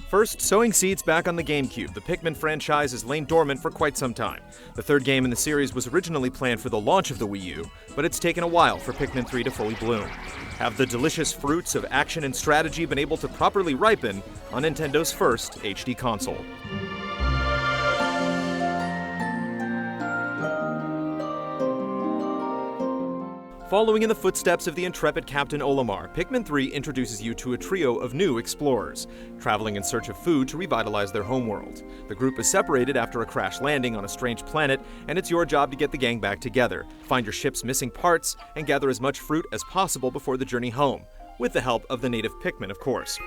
First, sowing seeds back on the GameCube, the Pikmin franchise has lain dormant for quite some time. The third game in the series was originally planned for the launch of the Wii U, but it's taken a while for Pikmin 3 to fully bloom. Have the delicious fruits of action and strategy been able to properly ripen on Nintendo's first HD console? Following in the footsteps of the intrepid Captain Olimar, Pikmin 3 introduces you to a trio of new explorers, traveling in search of food to revitalize their homeworld. The group is separated after a crash landing on a strange planet, and it's your job to get the gang back together, find your ship's missing parts, and gather as much fruit as possible before the journey home, with the help of the native Pikmin, of course.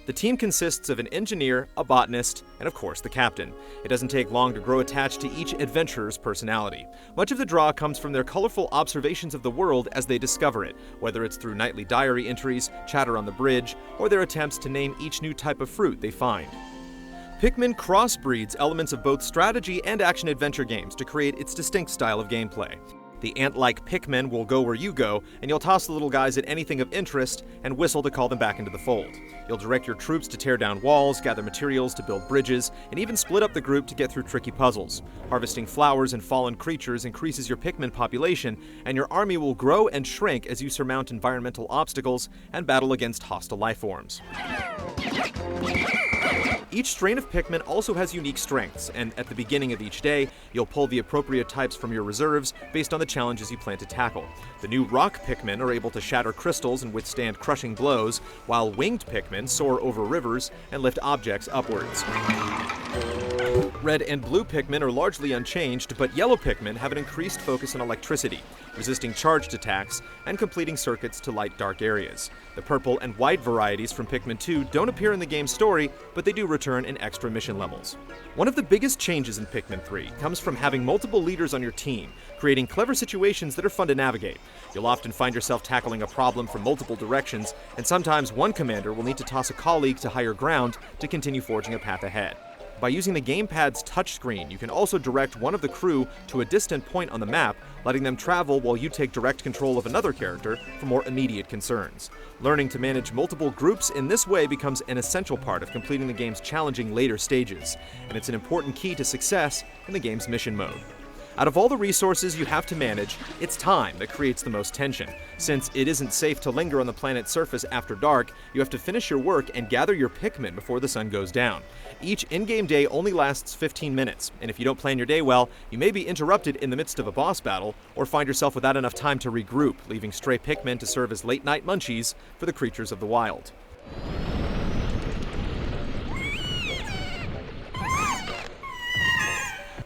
The team consists of an engineer, a botanist, and of course the captain. It doesn't take long to grow attached to each adventurer's personality. Much of the draw comes from their colorful observations of the world as they discover it, whether it's through nightly diary entries, chatter on the bridge, or their attempts to name each new type of fruit they find. Pikmin crossbreeds elements of both strategy and action-adventure games to create its distinct style of gameplay. The ant-like Pikmin will go where you go, and you'll toss the little guys at anything of interest and whistle to call them back into the fold. You'll direct your troops to tear down walls, gather materials to build bridges, and even split up the group to get through tricky puzzles. Harvesting flowers and fallen creatures increases your Pikmin population, and your army will grow and shrink as you surmount environmental obstacles and battle against hostile life forms. Each strain of Pikmin also has unique strengths, and at the beginning of each day, you'll pull the appropriate types from your reserves based on the challenges you plan to tackle. The new rock Pikmin are able to shatter crystals and withstand crushing blows, while winged Pikmin soar over rivers and lift objects upwards. Red and blue Pikmin are largely unchanged, but yellow Pikmin have an increased focus on electricity, resisting charged attacks, and completing circuits to light dark areas. The purple and white varieties from Pikmin 2 don't appear in the game's story, but they do return in extra mission levels. One of the biggest changes in Pikmin 3 comes from having multiple leaders on your team, creating clever situations that are fun to navigate. You'll often find yourself tackling a problem from multiple directions, and sometimes one commander will need to toss a colleague to higher ground to continue forging a path ahead. By using the gamepad's touchscreen, you can also direct one of the crew to a distant point on the map, letting them travel while you take direct control of another character for more immediate concerns. Learning to manage multiple groups in this way becomes an essential part of completing the game's challenging later stages, and it's an important key to success in the game's mission mode. Out of all the resources you have to manage, it's time that creates the most tension. Since it isn't safe to linger on the planet's surface after dark, you have to finish your work and gather your Pikmin before the sun goes down. Each in-game day only lasts 15 minutes, and if you don't plan your day well, you may be interrupted in the midst of a boss battle, or find yourself without enough time to regroup, leaving stray Pikmin to serve as late-night munchies for the creatures of the wild.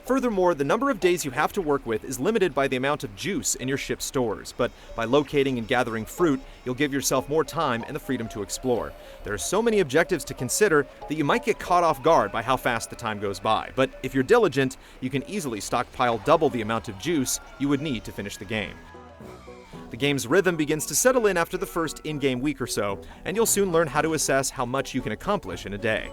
Furthermore, the number of days you have to work with is limited by the amount of juice in your ship's stores, but by locating and gathering fruit, you'll give yourself more time and the freedom to explore. There are so many objectives to consider that you might get caught off guard by how fast the time goes by, but if you're diligent, you can easily stockpile double the amount of juice you would need to finish the game. The game's rhythm begins to settle in after the first in-game week or so, and you'll soon learn how to assess how much you can accomplish in a day.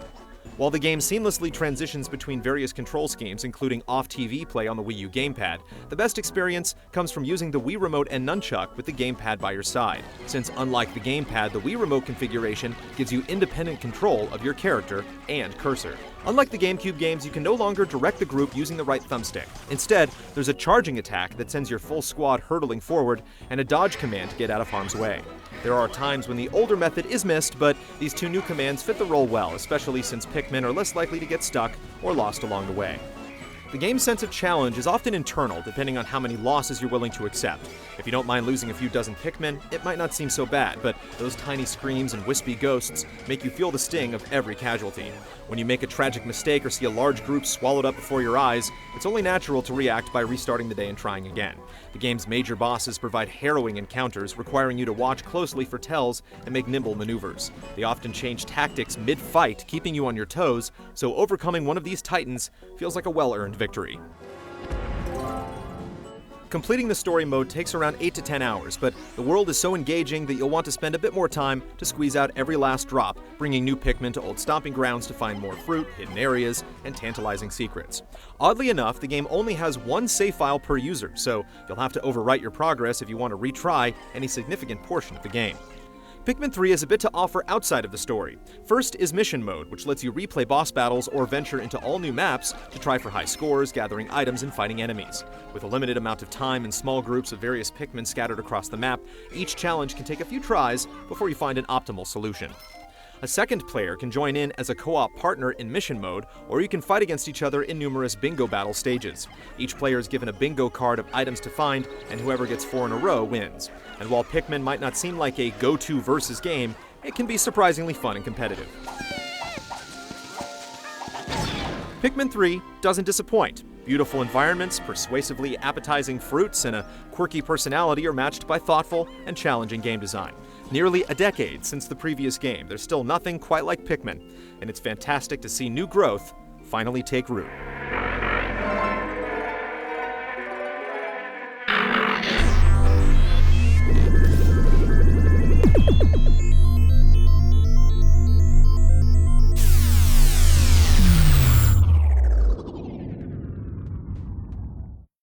While the game seamlessly transitions between various control schemes, including off-TV play on the Wii U gamepad, the best experience comes from using the Wii Remote and Nunchuck with the gamepad by your side, since unlike the gamepad, the Wii Remote configuration gives you independent control of your character and cursor. Unlike the GameCube games, you can no longer direct the group using the right thumbstick. Instead, there's a charging attack that sends your full squad hurtling forward, and a dodge command to get out of harm's way. There are times when the older method is missed, but these two new commands fit the role well, especially since Pikmin are less likely to get stuck or lost along the way. The game's sense of challenge is often internal, depending on how many losses you're willing to accept. If you don't mind losing a few dozen Pikmin, it might not seem so bad, but those tiny screams and wispy ghosts make you feel the sting of every casualty. When you make a tragic mistake or see a large group swallowed up before your eyes, it's only natural to react by restarting the day and trying again. The game's major bosses provide harrowing encounters, requiring you to watch closely for tells and make nimble maneuvers. They often change tactics mid-fight, keeping you on your toes, so overcoming one of these titans feels like a well-earned victory. Completing the story mode takes around 8 to 10 hours, but the world is so engaging that you'll want to spend a bit more time to squeeze out every last drop, bringing new Pikmin to old stomping grounds to find more fruit, hidden areas, and tantalizing secrets. Oddly enough, the game only has one save file per user, so you'll have to overwrite your progress if you want to retry any significant portion of the game. Pikmin 3 has a bit to offer outside of the story. First is Mission Mode, which lets you replay boss battles or venture into all new maps to try for high scores, gathering items, and fighting enemies. With a limited amount of time and small groups of various Pikmin scattered across the map, each challenge can take a few tries before you find an optimal solution. A second player can join in as a co-op partner in Mission Mode, or you can fight against each other in numerous bingo battle stages. Each player is given a bingo card of items to find, and whoever gets 4 in a row wins. And while Pikmin might not seem like a go-to versus game, it can be surprisingly fun and competitive. Pikmin 3 doesn't disappoint. Beautiful environments, persuasively appetizing fruits, and a quirky personality are matched by thoughtful and challenging game design. Nearly a decade since the previous game, there's still nothing quite like Pikmin, and it's fantastic to see new growth finally take root.